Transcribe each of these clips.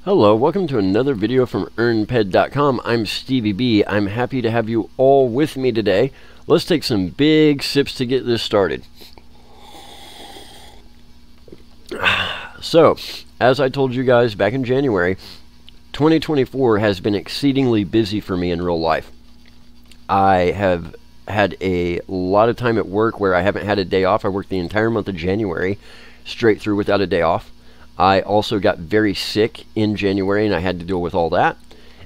Hello, welcome to another video from EarnPed.com. I'm Stevie B. I'm happy to have you all with me today. Let's take some big sips to get this started. So, as I told you guys back in January, 2024 has been exceedingly busy for me in real life. I have had a lot of time at work where I haven't had a day off. I worked the entire month of January straight through without a day off. I also got very sick in January and I had to deal with all that.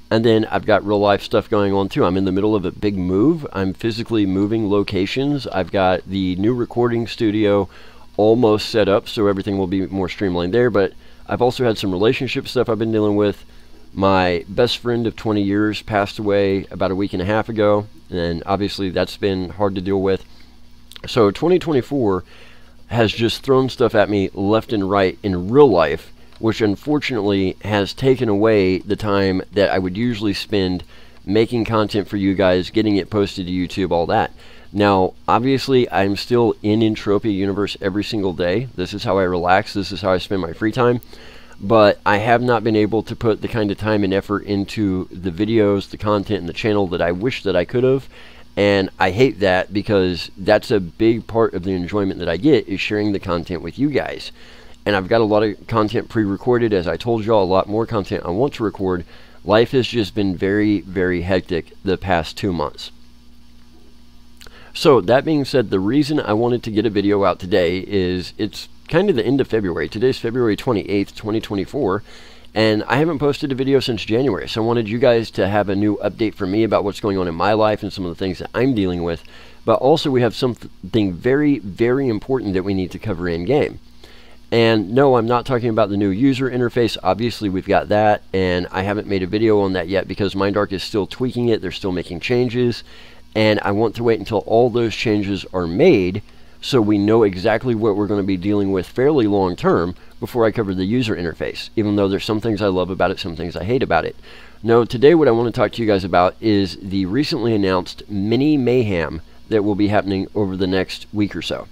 And then I've got real life stuff going on too. I'm in the middle of a big move. I'm physically moving locations. I've got the new recording studio almost set up, so everything will be more streamlined there. But I've also had some relationship stuff I've been dealing with. My best friend of 20 years passed away about a week and a half ago, and obviously that's been hard to deal with. So 2024 has just thrown stuff at me left and right in real life, which unfortunately has taken away the time that I would usually spend making content for you guys, getting it posted to YouTube, all that. Now, obviously, I'm still in Entropia universe every single day. This is how I relax. This is how I spend my free time. But I have not been able to put the kind of time and effort into the videos, the content, and the channel that I wish that I could have. And I hate that because that's a big part of the enjoyment that I get, is sharing the content with you guys. And I've got a lot of content pre-recorded. As I told y'all, a lot more content I want to record. Life has just been very, very hectic the past 2 months. So that being said, the reason I wanted to get a video out today is it's kind of the end of February. Today's February 28th, 2024. And I haven't posted a video since January, so I wanted you guys to have a new update from me about what's going on in my life and some of the things that I'm dealing with. But also we have something very, very important that we need to cover in game. And no, I'm not talking about the new user interface. Obviously we've got that, and I haven't made a video on that yet because MindArk is still tweaking it. They're still making changes, and I want to wait until all those changes are made so we know exactly what we're going to be dealing with fairly long term before I cover the user interface, even though there's some things I love about it, some things I hate about it. No, today what I want to talk to you guys about is the recently announced Mini Mayhem that will be happening over the next week or so.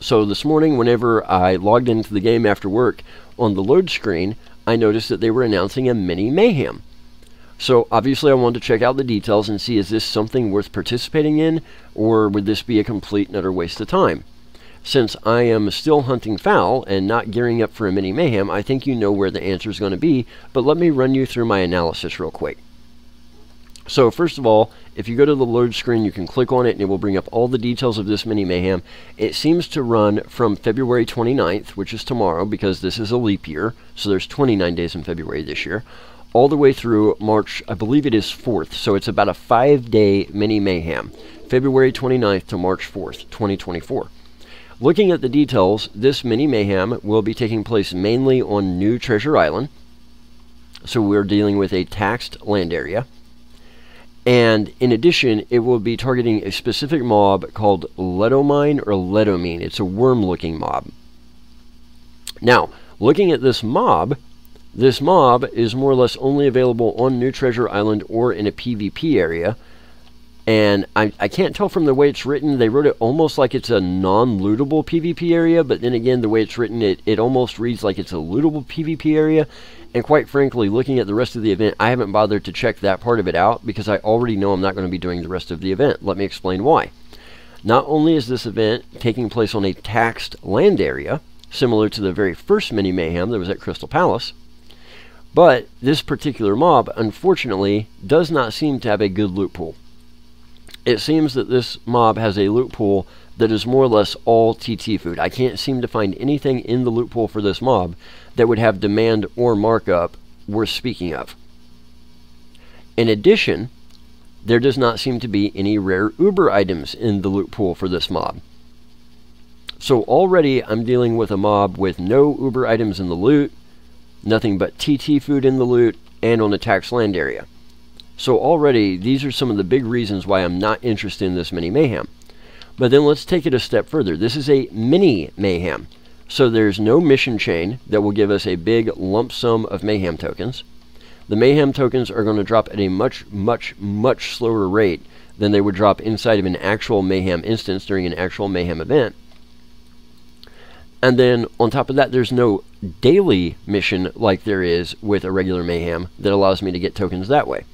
So this morning, whenever I logged into the game after work, on the load screen, I noticed that they were announcing a Mini Mayhem. So obviously I wanted to check out the details and see, is this something worth participating in, or would this be a complete and utter waste of time? Since I am still hunting foul and not gearing up for a Mini Mayhem, I think you know where the answer is going to be, but let me run you through my analysis real quick. So first of all, if you go to the load screen, you can click on it and it will bring up all the details of this Mini Mayhem. It seems to run from February 29th, which is tomorrow, because this is a leap year, so there's 29 days in February this year, all the way through March, I believe it is 4th, so it's about a 5-day Mini Mayhem, February 29th to March 4th, 2024. Looking at the details, this Mini Mayhem will be taking place mainly on New Treasure Island, so we're dealing with a taxed land area. And in addition, it will be targeting a specific mob called Ledomine or Ledomine. It's a worm-looking mob. Now, looking at this mob is more or less only available on New Treasure Island or in a PvP area. And I can't tell from the way it's written. They wrote it almost like it's a non-lootable PvP area, but then again, the way it's written, it almost reads like it's a lootable PvP area. And quite frankly, looking at the rest of the event, I haven't bothered to check that part of it out because I already know I'm not going to be doing the rest of the event. Let me explain why. Not only is this event taking place on a taxed land area, similar to the very first Mini Mayhem that was at Crystal Palace, but this particular mob, unfortunately, does not seem to have a good loot pool. It seems that this mob has a loot pool that is more or less all TT food. I can't seem to find anything in the loot pool for this mob that would have demand or markup worth speaking of. In addition, there does not seem to be any rare Uber items in the loot pool for this mob. So already I'm dealing with a mob with no Uber items in the loot, nothing but TT food in the loot, and on a taxed land area. So already, these are some of the big reasons why I'm not interested in this Mini Mayhem. But then let's take it a step further. This is a Mini Mayhem. So there's no mission chain that will give us a big lump sum of Mayhem tokens. The Mayhem tokens are going to drop at a much, much, much slower rate than they would drop inside of an actual Mayhem instance during an actual Mayhem event. And then on top of that, there's no daily mission like there is with a regular Mayhem that allows me to get tokens that way.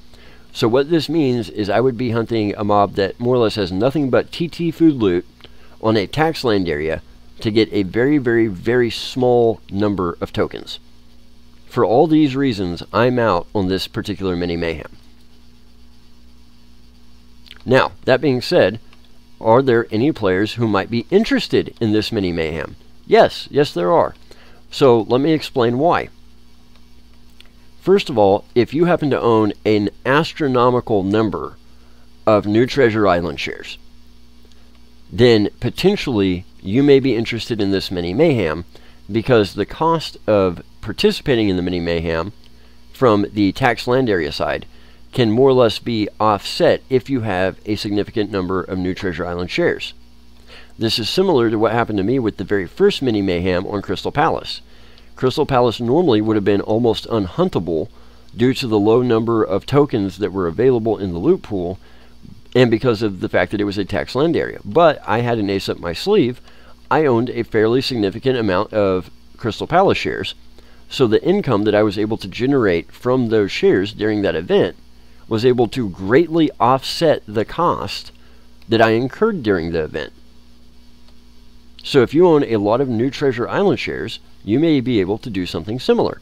So what this means is I would be hunting a mob that more or less has nothing but TT food loot on a tax land area to get a very, very, very small number of tokens. For all these reasons, I'm out on this particular Mini Mayhem. Now, that being said, are there any players who might be interested in this Mini Mayhem? Yes, there are. So let me explain why. First of all, if you happen to own an astronomical number of New Treasure Island shares, then potentially you may be interested in this Mini Mayhem, because the cost of participating in the Mini Mayhem from the tax land area side can more or less be offset if you have a significant number of New Treasure Island shares. This is similar to what happened to me with the very first Mini Mayhem on Crystal Palace. Crystal Palace normally would have been almost unhuntable due to the low number of tokens that were available in the loot pool, and because of the fact that it was a tax land area. But I had an ace up my sleeve. I owned a fairly significant amount of Crystal Palace shares, so the income that I was able to generate from those shares during that event was able to greatly offset the cost that I incurred during the event. So if you own a lot of New Treasure Island shares, you may be able to do something similar.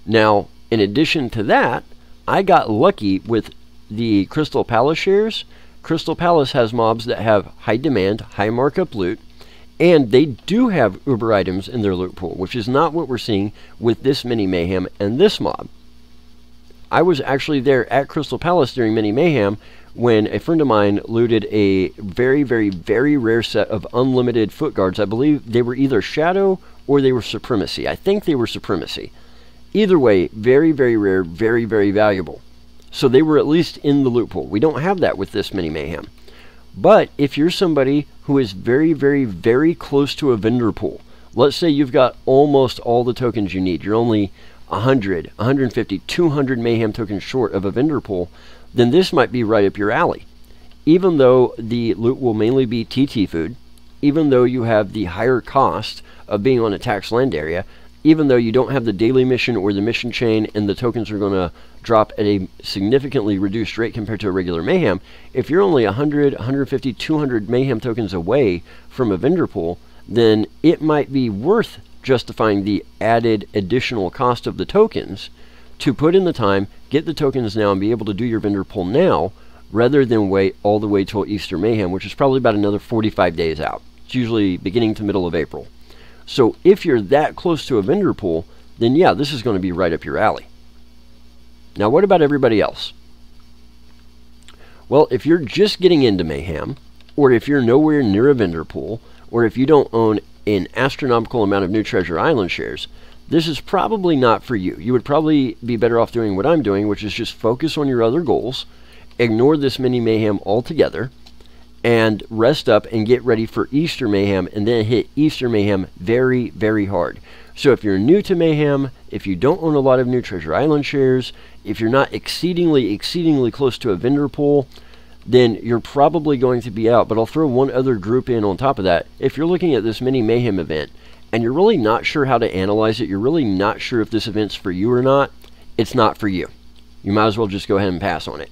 Now, in addition to that, I got lucky with the Crystal Palace shares. Crystal Palace has mobs that have high demand, high markup loot, and they do have Uber items in their loot pool, which is not what we're seeing with this Mini Mayhem and this mob. I was actually there at Crystal Palace during Mini Mayhem when a friend of mine looted a very, very, very rare set of unlimited foot guards. I believe they were either Shadow or they were Supremacy. I think they were Supremacy. Either way, very, very rare, very, very valuable. So they were at least in the loot pool. We don't have that with this Mini Mayhem. But if you're somebody who is very, very, very close to a vendor pool, let's say you've got almost all the tokens you need, you're only 100, 150, 200 Mayhem tokens short of a vendor pool, then this might be right up your alley. Even though the loot will mainly be TT food, even though you have the higher cost of being on a tax land area, even though you don't have the daily mission or the mission chain and the tokens are going to drop at a significantly reduced rate compared to a regular Mayhem, if you're only 100, 150, 200 Mayhem tokens away from a vendor pool, then it might be worth justifying the added additional cost of the tokens to put in the time, get the tokens now, and be able to do your vendor pool now, rather than wait all the way till Easter Mayhem, which is probably about another 45 days out. It's usually beginning to middle of April. So if you're that close to a vendor pool, then yeah, this is going to be right up your alley. Now, what about everybody else? Well, if you're just getting into Mayhem, or if you're nowhere near a vendor pool, or if you don't own an astronomical amount of New Treasure Island shares, this is probably not for you. You would probably be better off doing what I'm doing, which is just focus on your other goals, ignore this Mini Mayhem altogether, and rest up and get ready for Easter Mayhem, and then hit Easter Mayhem very, very hard. So if you're new to Mayhem, if you don't own a lot of New Treasure Island shares, if you're not exceedingly close to a vendor pool, then you're probably going to be out. But I'll throw one other group in on top of that. If you're looking at this Mini Mayhem event, and you're really not sure how to analyze it, you're really not sure if this event's for you or not, it's not for you. You might as well just go ahead and pass on it.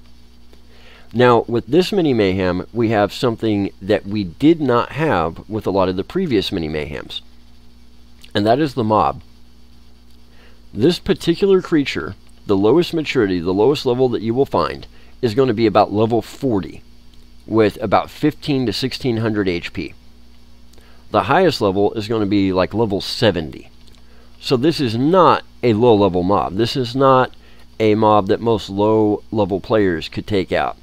Now, with this Mini Mayhem, we have something that we did not have with a lot of the previous Mini Mayhems, and that is the mob. This particular creature, the lowest maturity, the lowest level that you will find, is going to be about level 40, with about 15 to 1600 HP. The highest level is going to be like level 70. So this is not a low-level mob. This is not a mob that most low-level players could take out.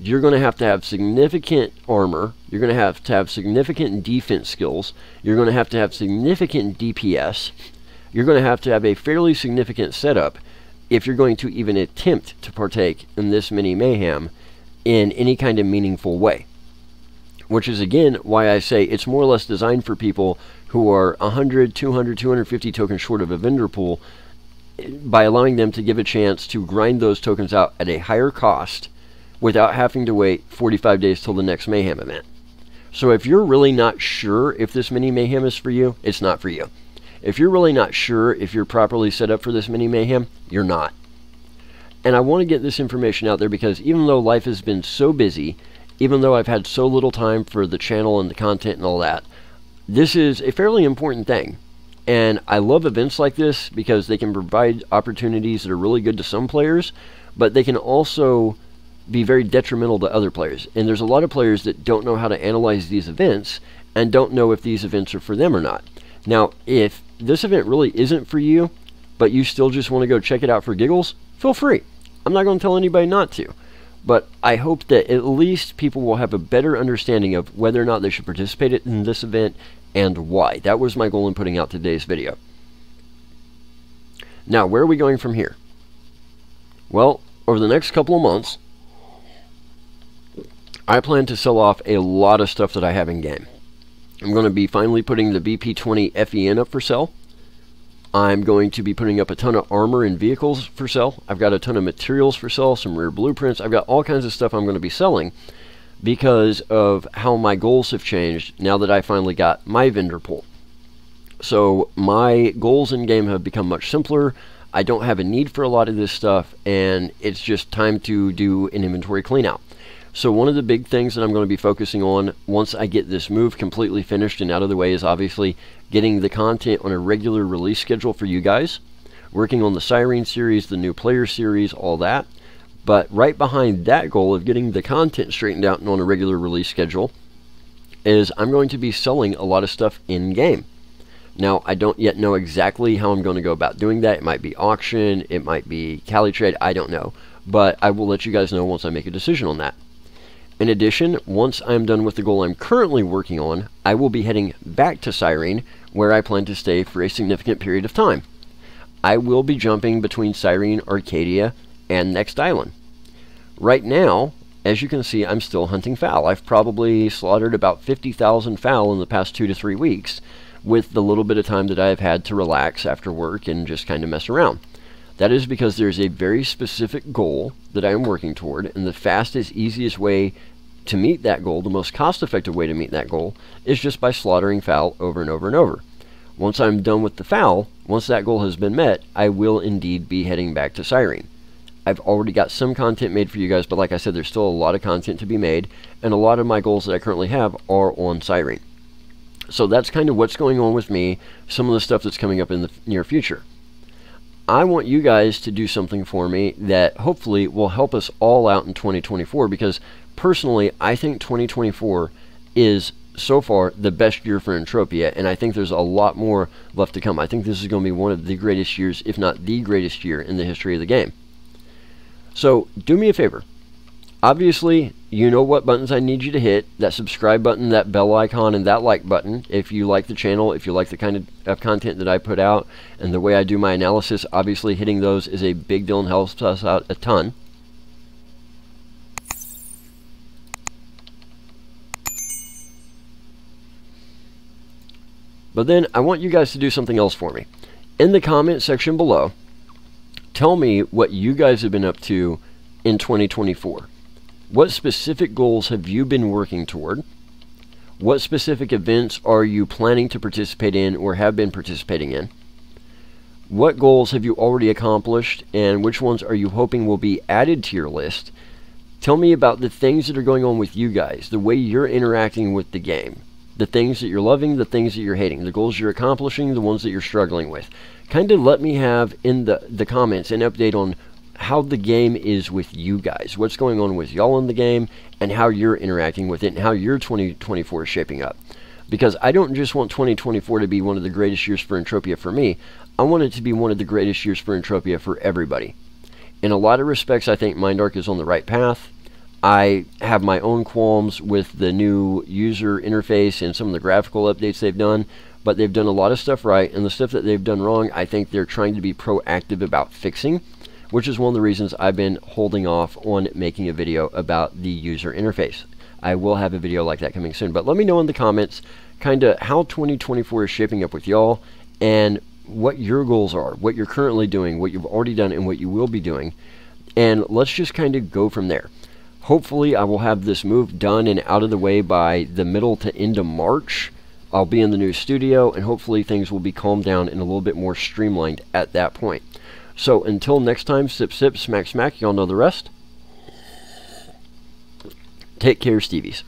You're going to have significant armor. You're going to have significant defense skills. You're going to have significant DPS. You're going to have a fairly significant setup if you're going to even attempt to partake in this Mini Mayhem in any kind of meaningful way. Which is, again, why I say it's more or less designed for people who are 100, 200, 250 tokens short of a vendor pool, by allowing them to give a chance to grind those tokens out at a higher cost without having to wait 45 days till the next Mayhem event. So if you're really not sure if this Mini Mayhem is for you, it's not for you. If you're really not sure if you're properly set up for this Mini Mayhem, you're not. And I want to get this information out there because even though life has been so busy, even though I've had so little time for the channel and the content and all that, this is a fairly important thing. And I love events like this because they can provide opportunities that are really good to some players, but they can also be very detrimental to other players. And there's a lot of players that don't know how to analyze these events and don't know if these events are for them or not. Now, if this event really isn't for you, but you still just want to go check it out for giggles, feel free. I'm not going to tell anybody not to. But I hope that at least people will have a better understanding of whether or not they should participate in this event and why. That was my goal in putting out today's video. Now, where are we going from here? Well, over the next couple of months, I plan to sell off a lot of stuff that I have in game. I'm going to be finally putting the BP-20 FEN up for sale. I'm going to be putting up a ton of armor and vehicles for sale. I've got a ton of materials for sale, some rare blueprints. I've got all kinds of stuff I'm going to be selling because of how my goals have changed now that I finally got my vendor pool. So my goals in game have become much simpler. I don't have a need for a lot of this stuff, and it's just time to do an inventory clean out. So one of the big things that I'm going to be focusing on once I get this move completely finished and out of the way is obviously getting the content on a regular release schedule for you guys, working on the Siren series, the new player series, all that. But right behind that goal of getting the content straightened out and on a regular release schedule is I'm going to be selling a lot of stuff in game. Now, I don't yet know exactly how I'm going to go about doing that. It might be auction, it might be Cali trade, I don't know. But I will let you guys know once I make a decision on that. In addition, once I'm done with the goal I'm currently working on, I will be heading back to Siren, where I plan to stay for a significant period of time. I will be jumping between Siren, Arcadia, and Next Island. Right now, as you can see, I'm still hunting fowl. I've probably slaughtered about 50,000 fowl in the past 2 to 3 weeks, with the little bit of time that I've had to relax after work and just kind of mess around. That is because there's a very specific goal that I am working toward, and the fastest, easiest way to meet that goal, the most cost-effective way to meet that goal, is just by slaughtering fowl over and over and over. Once I'm done with the fowl, once that goal has been met, I will indeed be heading back to Siren. I've already got some content made for you guys, but like I said, there's still a lot of content to be made, and a lot of my goals that I currently have are on Siren. So that's kind of what's going on with me, some of the stuff that's coming up in the near future. I want you guys to do something for me that hopefully will help us all out in 2024, because personally, I think 2024 is so far the best year for Entropia, and I think there's a lot more left to come. I think this is going to be one of the greatest years, if not the greatest year in the history of the game. So do me a favor. Obviously, you know what buttons I need you to hit. That subscribe button, that bell icon, and that like button. If you like the channel, if you like the kind of content that I put out, and the way I do my analysis, obviously hitting those is a big deal and helps us out a ton. But then I want you guys to do something else for me. In the comment section below, tell me what you guys have been up to in 2024. What specific goals have you been working toward? What specific events are you planning to participate in or have been participating in? What goals have you already accomplished, and which ones are you hoping will be added to your list? Tell me about the things that are going on with you guys, the way you're interacting with the game, the things that you're loving, the things that you're hating, the goals you're accomplishing, the ones that you're struggling with. Kind of let me have in the comments an update on how the game is with you guys, what's going on with y'all in the game, and how you're interacting with it, and how your 2024 is shaping up. Because I don't just want 2024 to be one of the greatest years for Entropia for me, I want it to be one of the greatest years for Entropia for everybody. In a lot of respects, I think MindArk is on the right path. I have my own qualms with the new user interface and some of the graphical updates they've done, but they've done a lot of stuff right, and the stuff that they've done wrong, I think they're trying to be proactive about fixing, which is one of the reasons I've been holding off on making a video about the user interface. I will have a video like that coming soon, but let me know in the comments kind of how 2024 is shaping up with y'all, and what your goals are, what you're currently doing, what you've already done, and what you will be doing, and let's just kind of go from there. Hopefully I will have this move done and out of the way by the middle to end of March. I'll be in the new studio, and hopefully things will be calmed down and a little bit more streamlined at that point. So until next time, sip, sip, smack, smack, y'all know the rest. Take care, Stevies.